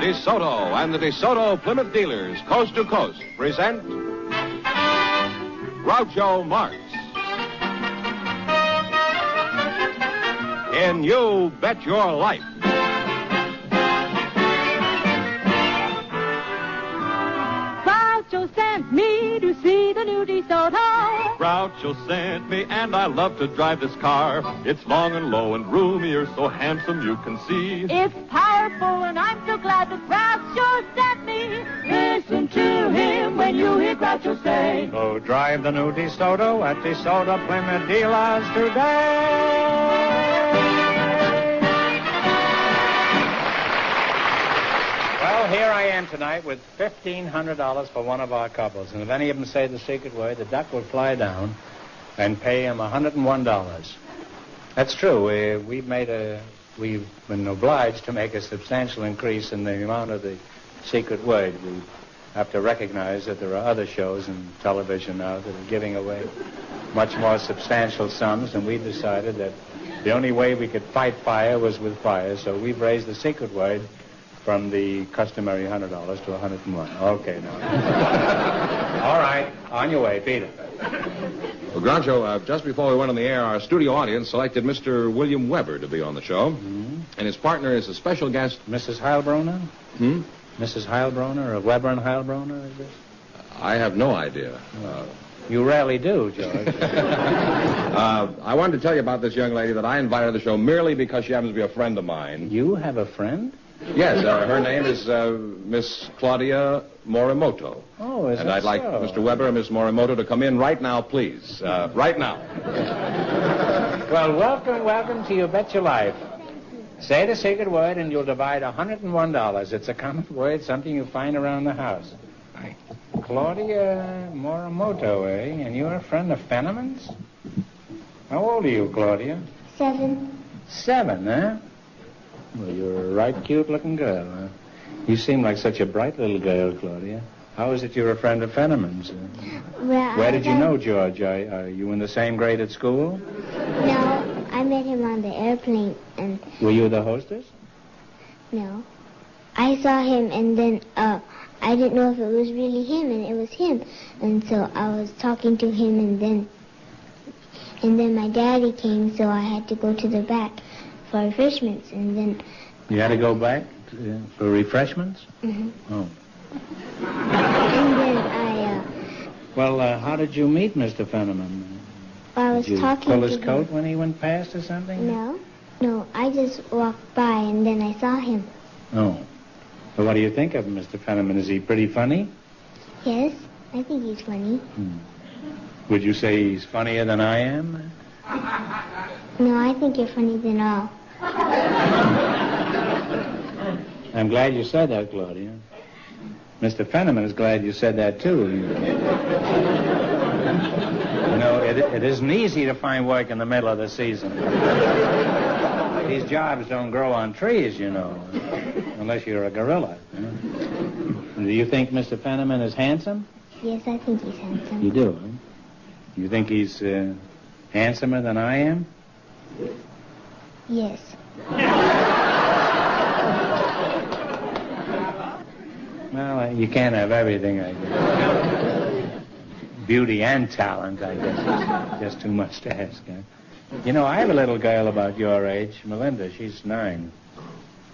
DeSoto and the DeSoto Plymouth dealers, coast to coast, present Groucho Marx. In You Bet Your Life. Groucho sent me to see the new DeSoto. Groucho sent me, and I love to drive this car. It's long and low and roomy, you're so handsome you can see. It's powerful, and I'm so glad that Groucho sent me. Listen to him when you hear Groucho say, Go drive the new DeSoto at DeSoto Plymouth dealers today. Well, here I am tonight with $1,500 for one of our couples. And if any of them say the secret word, the duck will fly down and pay him $101. That's true. We've been obliged to make a substantial increase in the amount of the secret word. We have to recognize that there are other shows in television now that are giving away much more substantial sums, and we decided that the only way we could fight fire was with fire, so we've raised the secret word from the customary $100 to $101. Okay, now. All right, on your way, beat it. Well, Groucho, just before we went on the air, our studio audience selected Mr. William Weber to be on the show. Mm-hmm. And his partner is a special guest. Mrs. Heilbronner? Hmm? Mrs. Heilbronner, or Weber and Heilbronner, is this? I have no idea. You rarely do, George. I wanted to tell you about this young lady that I invited to the show merely because she happens to be a friend of mine. You have a friend? Yes, her name is Miss Claudia Morimoto. Oh, is and that I'd like so? Mr. Weber and Miss Morimoto to come in right now, please. Right now. Well, welcome to You Bet Your Life. Say the secret word and you'll divide $101. It's a common word, something you find around the house. Claudia Morimoto, eh? And you're a friend of Fenneman's? How old are you, Claudia? 7. 7, huh? Well, you're a right cute-looking girl, huh? You seem like such a bright little girl, Claudia. How is it you're a friend of Fenneman's? Well, Where did you know George? Are you in the same grade at school? No, I met him on the airplane, and... Were you the hostess? No. I saw him, and then, I didn't know if it was really him, and it was him. And so I was talking to him, and then my daddy came, so I had to go to the back for refreshments, and then... You had to go back for refreshments? Mm-hmm. Oh. And then I, Well, how did you meet Mr. Fenneman? I was Did you talking pull to his him. coat when he went past or something? No, I just walked by, and then I saw him. Oh. Well, what do you think of him, Mr. Fenneman? Is he pretty funny? Yes, I think he's funny. Would you say he's funnier than I am? No, I think you're funnier than all. I'm glad you said that, Claudia. Mr. Fenneman is glad you said that, too. You know, it isn't easy to find work in the middle of the season. These jobs don't grow on trees, you know, unless you're a gorilla. You know? Do you think Mr. Fenneman is handsome? Yes, I think he's handsome. You do, huh? You think he's handsomer than I am? Yes. Well, you can't have everything, I guess. Beauty and talent, I guess, is just too much to ask. Huh? You know, I have a little girl about your age, Melinda. She's 9.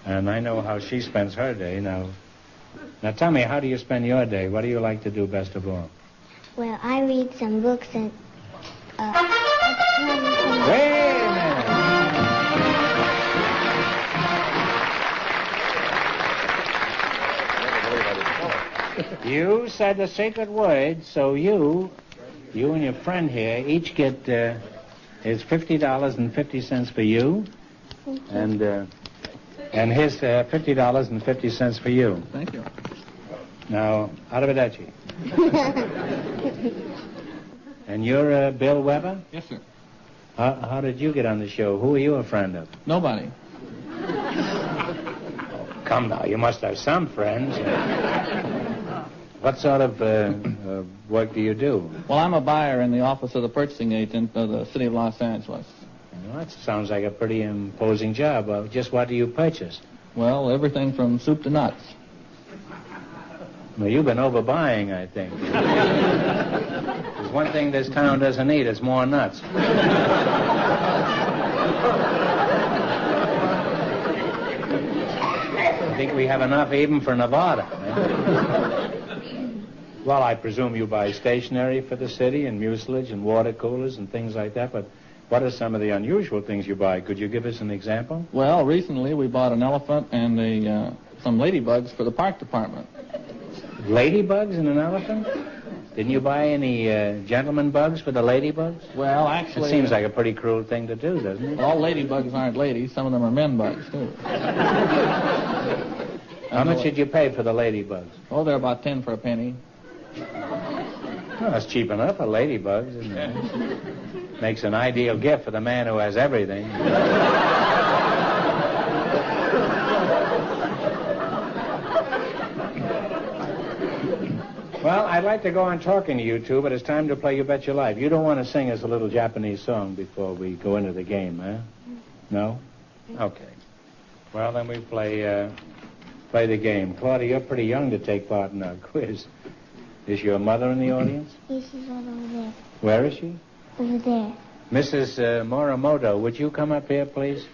And I know how she spends her day. Now tell me, how do you spend your day? What do you like to do best of all? Well, I read some books and, Wait a minute. You said the secret word, so you and your friend here each get, it's $50.50 for you, and his $50.50 for you. Thank you. Now, arrivederci. And you're Bill Weber? Yes, sir. How did you get on the show? Who are you a friend of? Nobody. Come now, you must have some friends. What sort of work do you do? Well, I'm a buyer in the office of the purchasing agent of the city of Los Angeles. Well, that sounds like a pretty imposing job. Just what do you purchase? Well, everything from soup to nuts. Well, you've been overbuying, I think. There's one thing this town doesn't need, it's more nuts. I think we have enough even for Nevada. Well, I presume you buy stationery for the city and mucilage and water coolers and things like that, but what are some of the unusual things you buy? Could you give us an example? Well, recently we bought an elephant and some ladybugs for the park department. Ladybugs and an elephant? Didn't you buy any gentleman bugs for the ladybugs? Well, actually... It seems like a pretty cruel thing to do, doesn't it? All ladybugs aren't ladies. Some of them are men bugs, too. How much did you pay for the ladybugs? Oh, they're about 10 for a penny. Well, that's cheap enough for ladybugs, isn't it? Makes an ideal gift for the man who has everything. Well, I'd like to go on talking to you two, but it's time to play You Bet Your Life. You don't want to sing us a little Japanese song before we go into the game, huh? No? Okay. Well, then we play the game. Claudia, you're pretty young to take part in our quiz. Is your mother in the audience? Yes, she's right over there. Where is she? Over there. Mrs. Morimoto, would you come up here, please?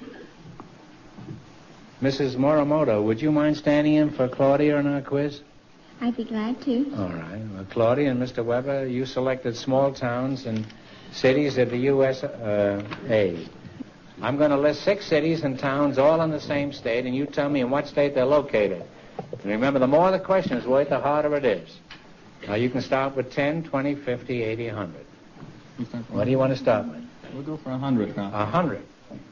Mrs. Morimoto, would you mind standing in for Claudia in our quiz? I'd be glad to. All right. Well, Claudia and Mr. Weber, you selected small towns and cities of the USA. I'm going to list 6 cities and towns all in the same state, and you tell me in what state they're located. And remember, the more the question is worth, the harder it is. Now, you can start with 10, 20, 50, 80, 100. What do you want to start with? We'll go for 100 now. 100.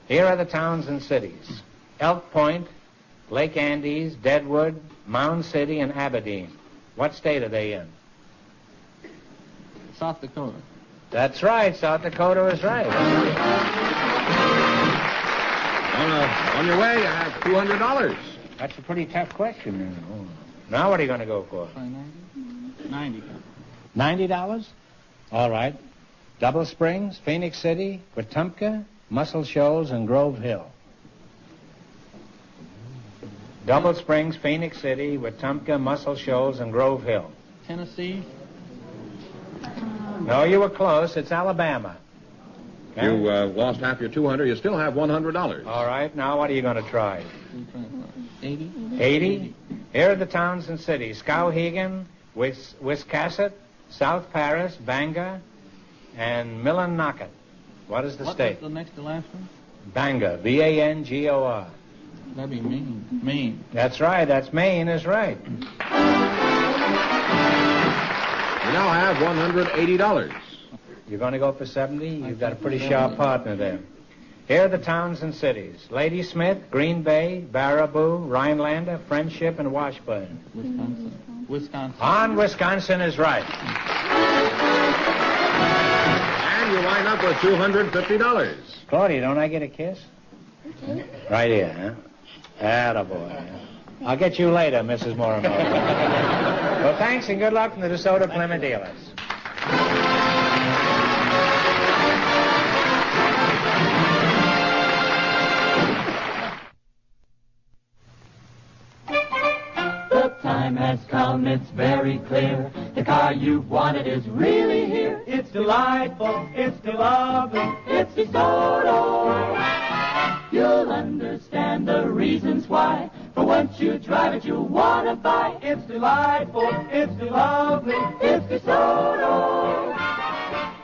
Here are the towns and cities. Elk Point, Lake Andes, Deadwood, Mound City, and Aberdeen. What state are they in? South Dakota. That's right. South Dakota is right. On your way, you have $200. That's a pretty tough question. Now what are you going to go for? 90. $90? All right. Double Springs, Phoenix City, Wetumpka, Muscle Shoals, and Grove Hill. Double Springs, Phoenix City, Wetumpka, Muscle Shoals, and Grove Hill. Tennessee. No, you were close. It's Alabama. Okay? You lost half your $200. You still have $100. All right. Now what are you going to try? 80. 80? Here are the towns and cities. Skowhegan, Wiscasset, South Paris, Bangor, and Millinocket. What is the state? What's the next to last one? Bangor. B-A-N-G-O-R. That'd be Maine. Maine. That's right. That's Maine is right. You now have $180. You're going to go for 70? You've got a pretty sharp partner there. Here are the towns and cities. Ladysmith, Green Bay, Baraboo, Rhinelander, Friendship, and Washburn. Wisconsin. On Wisconsin is right. And you wind up with $250. Claudia, don't I get a kiss? Okay. Right here, huh? Attaboy. I'll get you later, Mrs. Morimoto. Well, thanks and good luck from the DeSoto Plymouth dealers. The time has come, it's very clear. The car you've wanted is really here. It's delightful, it's lovely, it's DeSoto. You'll understand the reasons why. For once you drive it, you'll want to buy. It's delightful, it's lovely, it's DeSoto.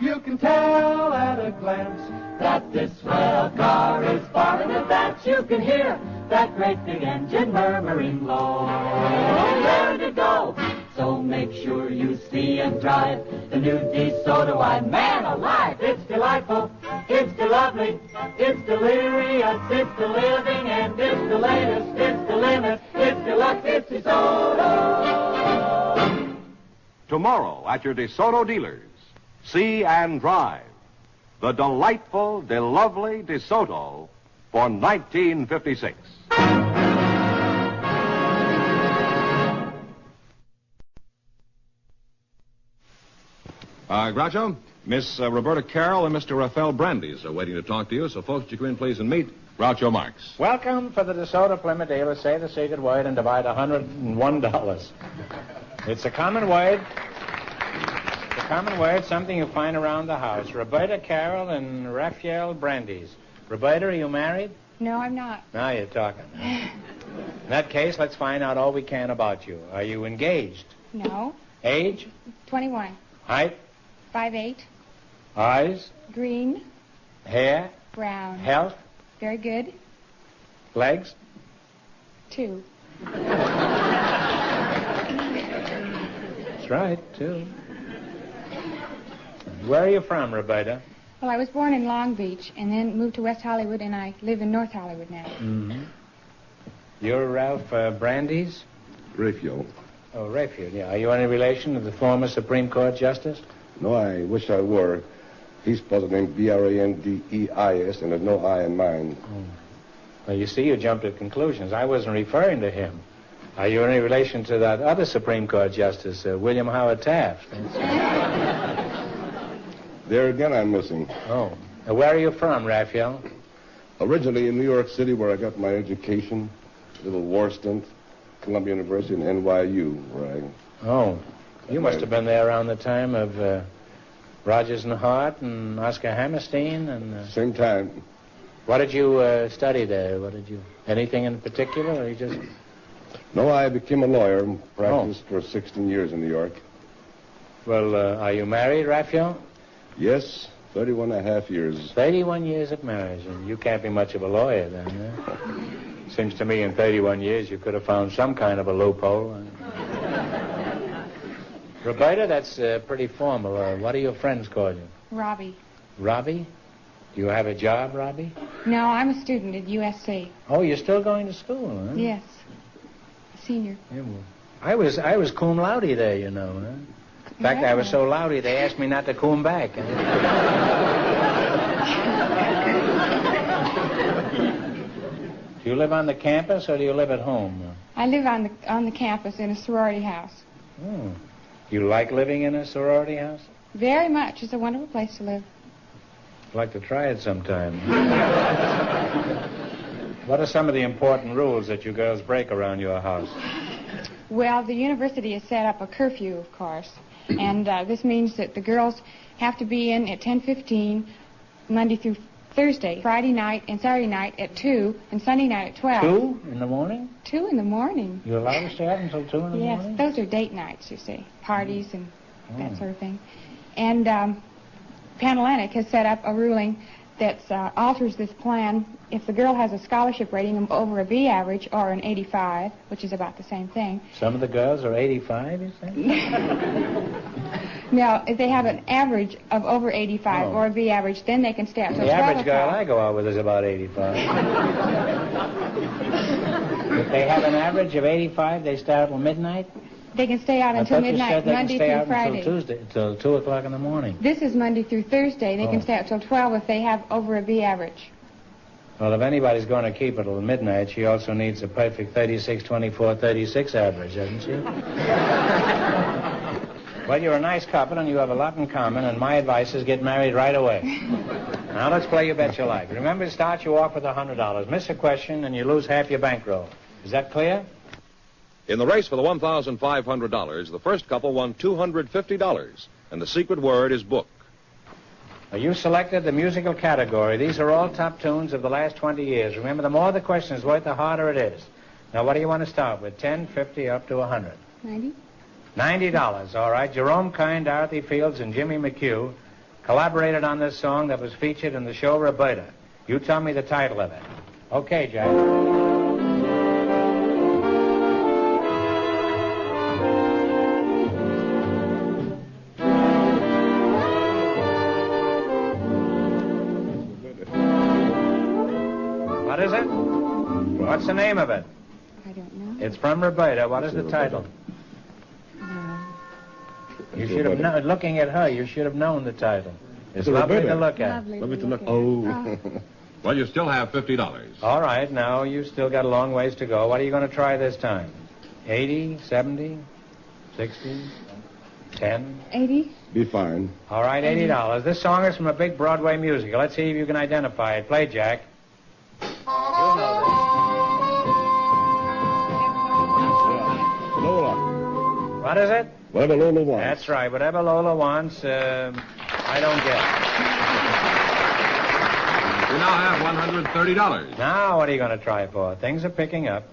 You can tell at a glance that this swell car is far in advance. You can hear that great big engine murmuring low. There to go. So make sure you see and drive the new DeSoto. I'm man alive. It's delightful. It's lovely. It's delirious. It's the living and it's the latest. It's the limit. It's deluxe. It's DeSoto. Tomorrow at your DeSoto dealers, see and drive the delightful, lovely DeSoto for 1956. Groucho, Miss Roberta Carroll and Mr. Raphael Brandeis are waiting to talk to you, so folks, would you come in, please, and meet Groucho Marx. Welcome for the DeSoto Plymouth dealer. Say the secret word and divide $101. It's a common word. It's a common word, something you find around the house. Roberta Carroll and Raphael Brandeis. Roberta, are you married? No, I'm not. Now you're talking. In that case, let's find out all we can about you. Are you engaged? No. Age? 21. Height? 5'8". Eyes? Green. Hair? Brown. Health? Very good. Legs? 2. That's right, 2. Where are you from, Roberta? Well, I was born in Long Beach and then moved to West Hollywood, and I live in North Hollywood now. Mm-hmm. You're Ralph Brandeis? Raphael. Oh, Raphael, yeah. Are you any relation to the former Supreme Court Justice? No, I wish I were. He's spelled the name Brandeis, and there's no I in mine. Well, you see, you jumped at conclusions. I wasn't referring to him. Are you any relation to that other Supreme Court Justice, William Howard Taft? There again, I'm missing. Oh. Where are you from, Raphael? Originally in New York City, where I got my education, a little war stint, Columbia University, and NYU, where I... Oh. You must have been there around the time of Rodgers and Hart and Oscar Hammerstein and... Same time. What did you study there? Anything in particular, or you just... No, I became a lawyer and practiced for 16 years in New York. Well, are you married, Raphael? Yes, 31 and a half years. 31 years of marriage, and you can't be much of a lawyer then, huh? Seems to me in 31 years you could have found some kind of a loophole. Roberta, that's pretty formal. What do your friends call you? Robbie. Robbie? Do you have a job, Robbie? No, I'm a student at USC. Oh, you're still going to school, huh? Yes. Senior. Yeah, well, I was cum laude there, you know, huh? In fact, I was so loudy they asked me not to cum back. Do you live on the campus or do you live at home? I live on the campus in a sorority house. Oh. You like living in a sorority house? Very much. It's a wonderful place to live. I'd like to try it sometime. What are some of the important rules that you girls break around your house? Well, the university has set up a curfew, of course. And this means that the girls have to be in at 10:15 Monday through Thursday, Friday night and Saturday night at 2, and Sunday night at 12. 2 in the morning? 2 in the morning. You're allowed to stay out until 2 in the morning? Yes, those are date nights, you see, parties and that sort of thing. And Panhellenic has set up a ruling that alters this plan. If the girl has a scholarship rating of over a B average or an 85, which is about the same thing. Some of the girls are 85, you say? Now, if they have an average of over 85 or a B average, then they can stay out till 12 The average girl o'clock. I go out with is about 85. If they have an average of 85, they stay out till midnight? They can stay out until midnight, Monday through Friday. Until Tuesday, until 2 o'clock in the morning. This is Monday through Thursday. They can stay out till 12 if they have over a B average. Well, if anybody's going to keep it till midnight, she also needs a perfect 36, 24, 36 average, doesn't she? Well, you're a nice couple, and you have a lot in common, and my advice is get married right away. Now, let's play You Bet Your Life. Remember, to start you off with $100. Miss a question, and you lose half your bankroll. Is that clear? In the race for the $1,500, the first couple won $250, and the secret word is book. Now, you selected the musical category. These are all top tunes of the last 20 years. Remember, the more the question is worth, the harder it is. Now, what do you want to start with? 10, 50, up to 100? 90. $90, all right. Jerome Kine, Dorothy Fields, and Jimmy McHugh collaborated on this song that was featured in the show Roberta. You tell me the title of it. Okay, Jack. What is it? What's the name of it? I don't know. It's from Roberta. What is the title? You should have known. Looking at her, you should have known the title. It's lovely to look at. Lovely to look at. Oh. Well, you still have $50. All right, now you still got a long ways to go. What are you going to try this time? 80, 70, 60, 10? 80. Be fine. All right, $80. This song is from a big Broadway musical. Let's see if you can identify it. Play, Jack. Oh, What is it? Whatever Lola wants. That's right. Whatever Lola wants, I don't get. You now have $130. Now, what are you going to try for? Things are picking up.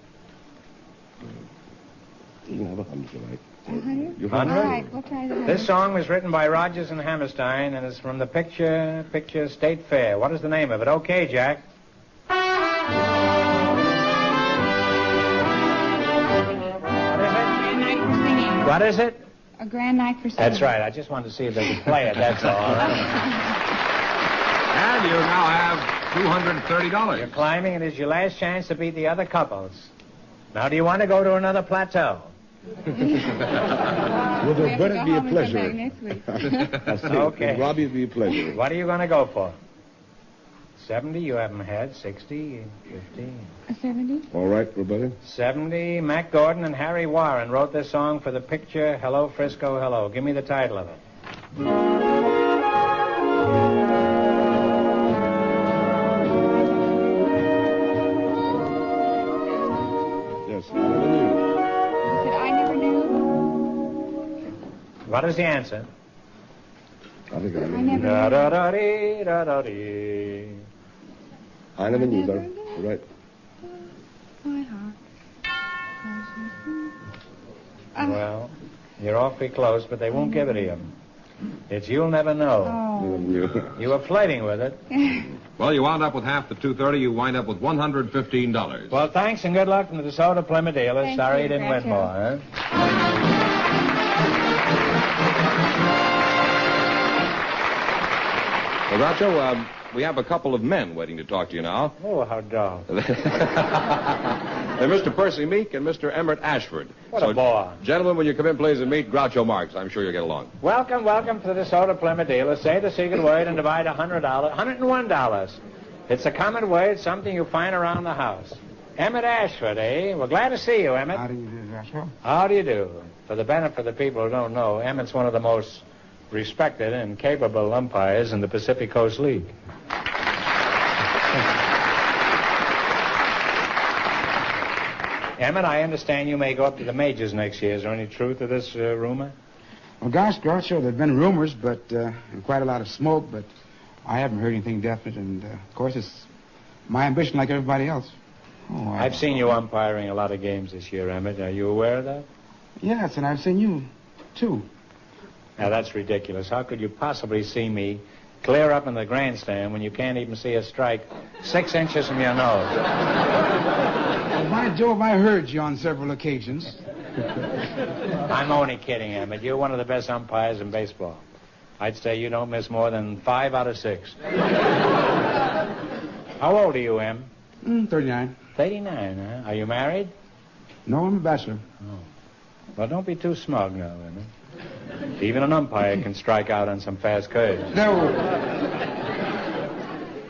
You can have 100 if you like. 100? You All have right, we'll try the 100. This song was written by Rodgers and Hammerstein, and it's from the picture State Fair. What is the name of it? Okay, Jack. Grand night for singing. What is it? A grand night for singing. That's right. I just wanted to see if they could play it, that's all. And you now have $230. You're climbing, and it's your last chance to beat the other couples. Now, do you want to go to another plateau? Well, then, but it'd be a pleasure. Next week. Okay. Robbie, it'd be a pleasure. What are you going to go for? 70, you haven't had. 60, 50. A 70? All right, Roberta. 70, Mac Gordon and Harry Warren wrote this song for the picture Hello, Frisco, Hello. Give me the title of it. Yes, I never knew. Said I never knew. What is the answer? I think I never I knew. never knew. Da-da-dee, da-da-dee. I never knew, though. All right. My heart. Well, you're awfully close, but they won't give it to you. It's You'll Never Know. Never knew. You were flirting with it. Well, you wound up with half the $230. You wind up with $115. Well, thanks and good luck from the DeSoto Plymouth dealers. Thank Sorry you, you didn't win Groucho. more, huh? Well, Groucho, we have a couple of men waiting to talk to you now. Oh, how dull. They're Mr. Percy Meek and Mr. Emmert Ashford. What a bore. Gentlemen, will you come in, please, and meet Groucho Marx? I'm sure you'll get along. Welcome to the DeSoto Plymouth dealers. Say the secret word and divide $100. $101. It's a common word, something you find around the house. Emmett Ashford, eh? We're glad to see you, Emmett. How do you do, Groucho? How do you do? For the benefit of the people who don't know, Emmett's one of the most respected and capable umpires in the Pacific Coast League. Emmett, I understand you may go up to the majors next year. Is there any truth to this rumor? Well, gosh, Groucho, there have been rumors, but and quite a lot of smoke, but I haven't heard anything definite, and of course it's my ambition like everybody else. Oh, I've seen you umpiring a lot of games this year, Emmett. Are you aware of that? Yes, and I've seen you, too. Now, that's ridiculous. How could you possibly see me clear up in the grandstand when you can't even see a strike 6 inches from your nose? Well, by Jove, I heard you on several occasions. I'm only kidding, Emmett. You're one of the best umpires in baseball. I'd say you don't miss more than 5 out of 6. How old are you, Em? 39. 39, huh? Are you married? No, I'm a bachelor. Oh. Well, don't be too smug now, Emmett. Even an umpire can strike out on some fast curves. No.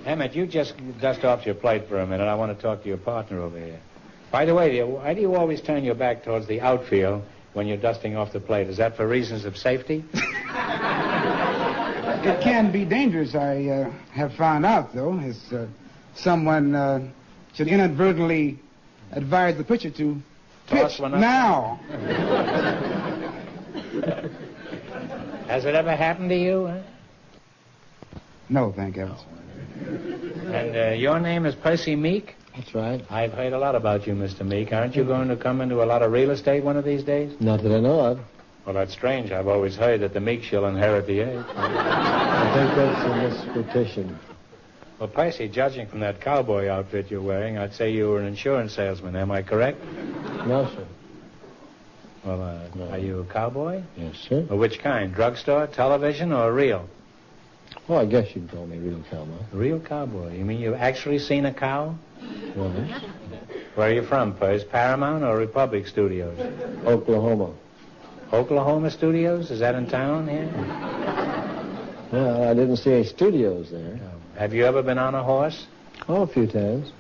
Emmett, you just dust off your plate for a minute. I want to talk to your partner over here. By the way, why do you always turn your back towards the outfield when you're dusting off the plate? Is that for reasons of safety? It can be dangerous, I have found out, though, as someone should inadvertently advise the pitcher to Toss pitch one up. now. Has it ever happened to you? Huh? No, thank heavens. And your name is Percy Meek? That's right. I've heard a lot about you, Mr. Meek. Aren't you going to come into a lot of real estate one of these days? Not that I know of. Well, that's strange. I've always heard that the Meeks shall inherit the age. I think that's a misquotation. Well, Percy, judging from that cowboy outfit you're wearing, I'd say you were an insurance salesman. Am I correct? No, sir. Well, No. Are you a cowboy? Yes, sir. Well, which kind? Drugstore, television, or real? Oh, I guess you'd call me real cowboy. Real cowboy. You mean you've actually seen a cow? Right. Where are you from, Percy? Paramount or Republic Studios? Oklahoma. Oklahoma Studios? Is that in town here? Well, I didn't see any studios there. Have you ever been on a horse? Oh, a few times.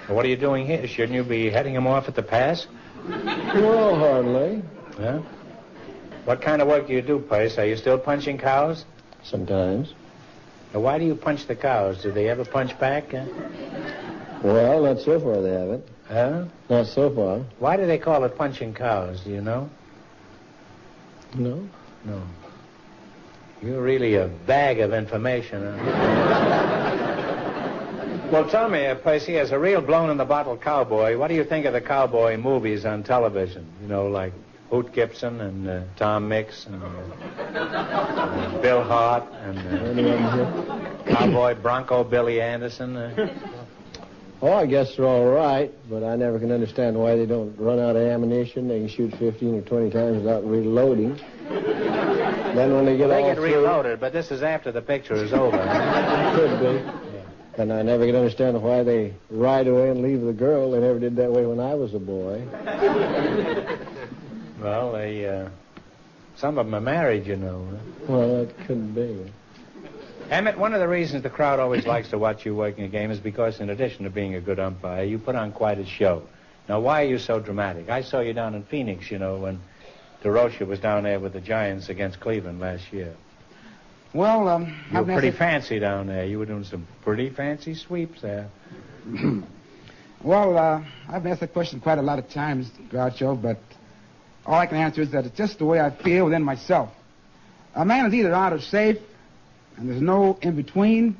Well, what are you doing here? Shouldn't you be heading him off at the pass? No, hardly. Yeah? What kind of work do you do, Percy? Are you still punching cows? Sometimes. Now, why do you punch the cows? Do they ever punch back? Well, not so far they haven't. Huh? Not so far. Why do they call it punching cows? Do you know? No? No. You're really a bag of information, huh? Well, tell me, Percy, as a real blown-in-the-bottle cowboy, what do you think of the cowboy movies on television? You know, like Hoot Gibson and Tom Mix and Bill Hart and Cowboy Bronco Billy Anderson. Oh, I guess they're all right, but I never can understand why they don't run out of ammunition. They can shoot 15 or 20 times without reloading. Then when they get They all get through... reloaded, but this is after the picture is over. Could be. And I never can understand why they ride away and leave the girl. They never did that way when I was a boy. Well, some of them are married, you know. Well, that could be. Emmett, one of the reasons the crowd always likes to watch you working a game is because, in addition to being a good umpire, you put on quite a show. Now, why are you so dramatic? I saw you down in Phoenix, you know, when DeRocha was down there with the Giants against Cleveland last year. Well, you were pretty fancy down there. You were doing some pretty fancy sweeps there. Well, I've asked that question quite a lot of times, Groucho, but all I can answer is that it's just the way I feel within myself. A man is either out or safe, and there's no in-between,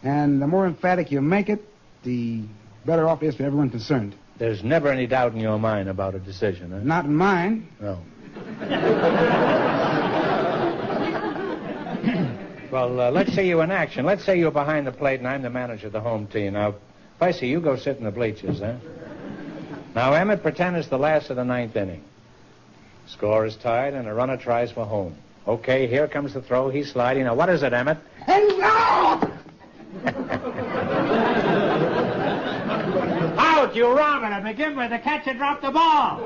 and the more emphatic you make it, the better off it is for everyone concerned. There's never any doubt in your mind about a decision, huh? Not in mine. No. Well, let's see you in action. Let's say you're behind the plate and I'm the manager of the home team. Now, Percy, you go sit in the bleachers, huh? Now, Emmett, pretend it's the last of the ninth inning. Score is tied and a runner tries for home. Okay, here comes the throw. He's sliding. Now, what is it, Emmett? Out, you robber. To begin with, the catcher dropped the ball.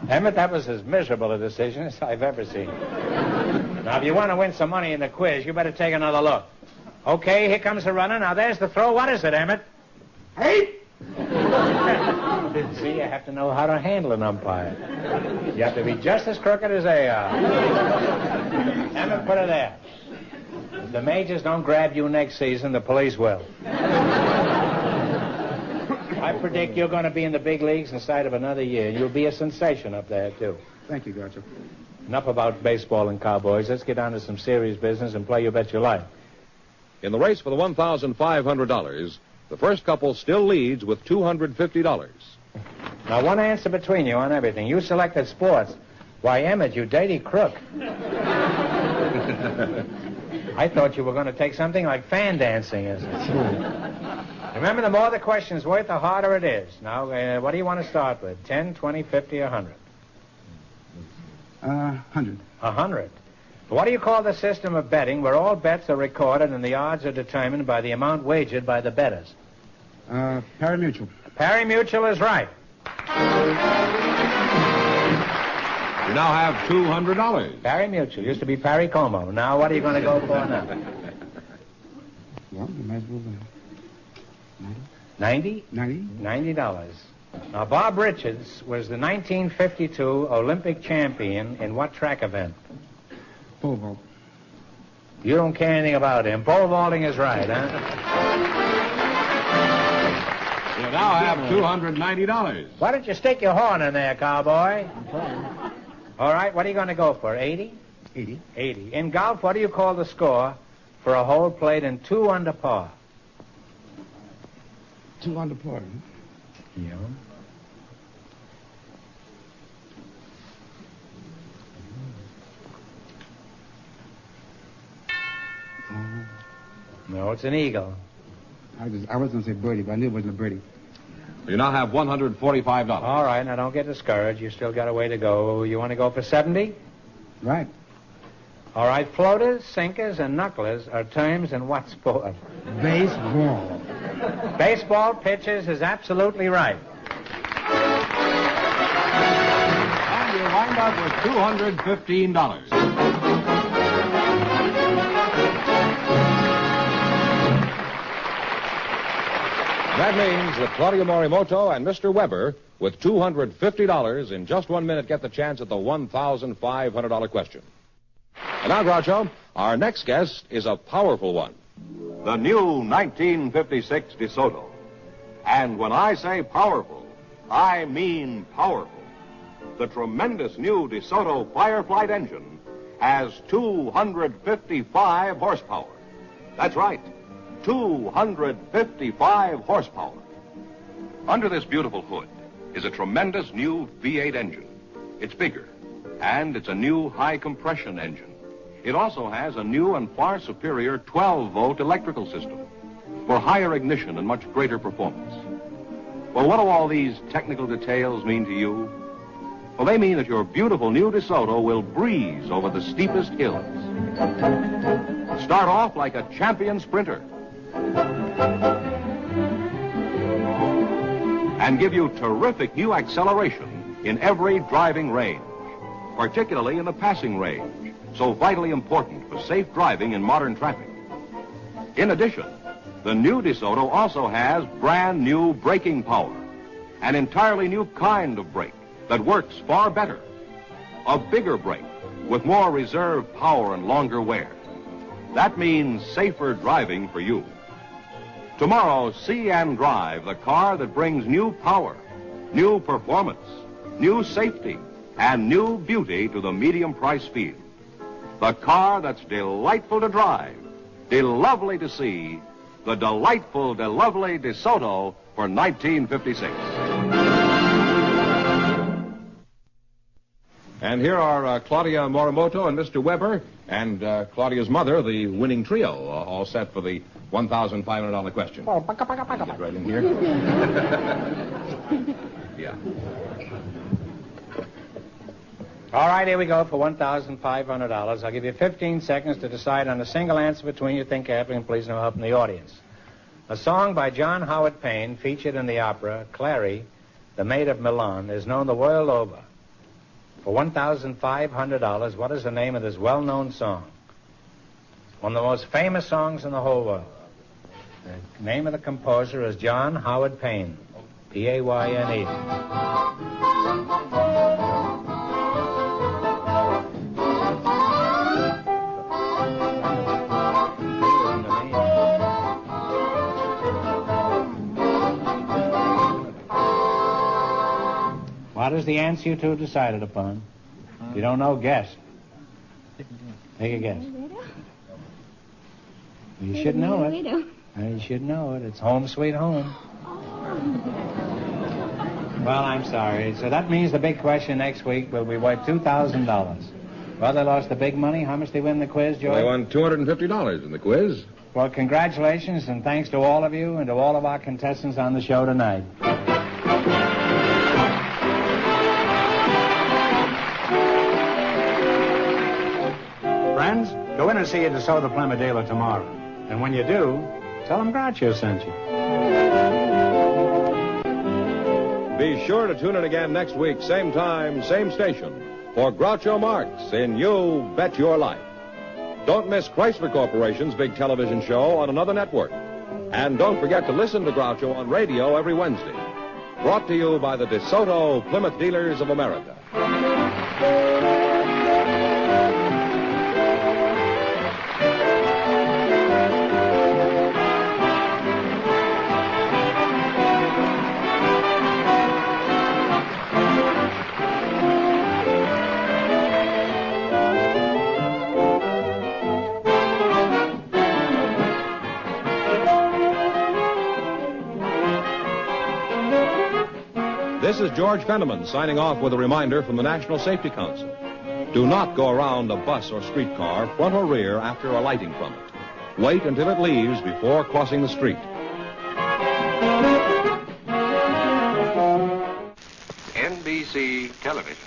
Emmett, that was as miserable a decision as I've ever seen. Now, if you want to win some money in the quiz, you better take another look. Okay, here comes the runner. Now, there's the throw. What is it, Emmett? Hey! See, you have to know how to handle an umpire. You have to be just as crooked as they are. Emmett, put it there. If the majors don't grab you next season, the police will. I predict you're going to be in the big leagues inside of another year. You'll be a sensation up there, too. Thank you, Groucho. Enough about baseball and cowboys. Let's get down to some serious business and play You Bet Your Life. In the race for the $1,500, the first couple still leads with $250. Now, one answer between you on everything. You selected sports. Why, Emmett, you dirty crook. I thought you were going to take something like fan dancing, isn't it? Remember, the more the question's worth, the harder it is. Now, what do you want to start with? 10, 20, 50, or 100? 100. 100. What do you call the system of betting where all bets are recorded and the odds are determined by the amount wagered by the bettors? Pari-mutuel. Pari-mutuel is right. You now have $200. Pari-mutuel. Used to be Pari-como. Now, what are you going to go for now? Well, you might as well... 90? 90? $90. Now, Bob Richards was the 1952 Olympic champion in what track event? Pole vault. You don't care anything about him. Pole vaulting is right, huh? You now have $290. Why don't you stick your horn in there, cowboy? All right, what are you going to go for, 80? 80. 80. In golf, what do you call the score for a hole played in 2 under par? 2 under par. Yeah. No, it's an eagle. I was going to say birdie, but I knew it wasn't a birdie. You now have $145. All right, now don't get discouraged. You still got a way to go. You want to go for 70? Right. All right, floaters, sinkers, and knucklers are terms in what sport? Baseball. Baseball pitchers is absolutely right. And you wind up with $215. That means that Claudio Morimoto and Mr. Weber, with $250 in just 1 minute, get the chance at the $1,500 question. And now, Groucho, our next guest is a powerful one. The new 1956 DeSoto. And when I say powerful, I mean powerful. The tremendous new DeSoto Fireflight engine has 255 horsepower. That's right, 255 horsepower. Under this beautiful hood is a tremendous new V8 engine. It's bigger, and it's a new high-compression engine. It also has a new and far superior 12-volt electrical system for higher ignition and much greater performance. Well, what do all these technical details mean to you? Well, they mean that your beautiful new DeSoto will breeze over the steepest hills. Start off like a champion sprinter. And give you terrific new acceleration in every driving range, particularly in the passing range, so vitally important for safe driving in modern traffic. In addition, the new DeSoto also has brand new braking power, an entirely new kind of brake that works far better. A bigger brake with more reserve power and longer wear. That means safer driving for you. Tomorrow, see and drive the car that brings new power, new performance, new safety, and new beauty to the medium price field. The car that's delightful to drive, de-lovely to see, the delightful, de-lovely DeSoto for 1956. And here are Claudia Morimoto and Mr. Weber and Claudia's mother, the winning trio, all set for the $1,500 question. Get right in here. Yeah. All right, here we go for $1,500. I'll give you 15 seconds to decide on a single answer between you think carefully, and please no help from the audience. A song by John Howard Payne, featured in the opera Clary, the Maid of Milan, is known the world over. For $1,500, what is the name of this well-known song? One of the most famous songs in the whole world. The name of the composer is John Howard Payne, P-A-Y-N-E. What is the answer you two have decided upon? If you don't know, guess. Take a guess. You should know it. You should know it. It's Home Sweet Home. Well, I'm sorry. So that means the big question next week will be worth $2,000. Well, they lost the big money. How much did they win in the quiz, George? They won $250 in the quiz. Well, congratulations, and thanks to all of you and to all of our contestants on the show tonight. Friends, go in and see a DeSoto Plymouth dealer tomorrow. And when you do, tell them Groucho sent you. Be sure to tune in again next week, same time, same station, for Groucho Marx in You Bet Your Life. Don't miss Chrysler Corporation's big television show on another network. And don't forget to listen to Groucho on radio every Wednesday. Brought to you by the DeSoto Plymouth Dealers of America. This is George Fenneman signing off with a reminder from the National Safety Council. Do not go around a bus or streetcar, front or rear, after alighting from it. Wait until it leaves before crossing the street. NBC Television.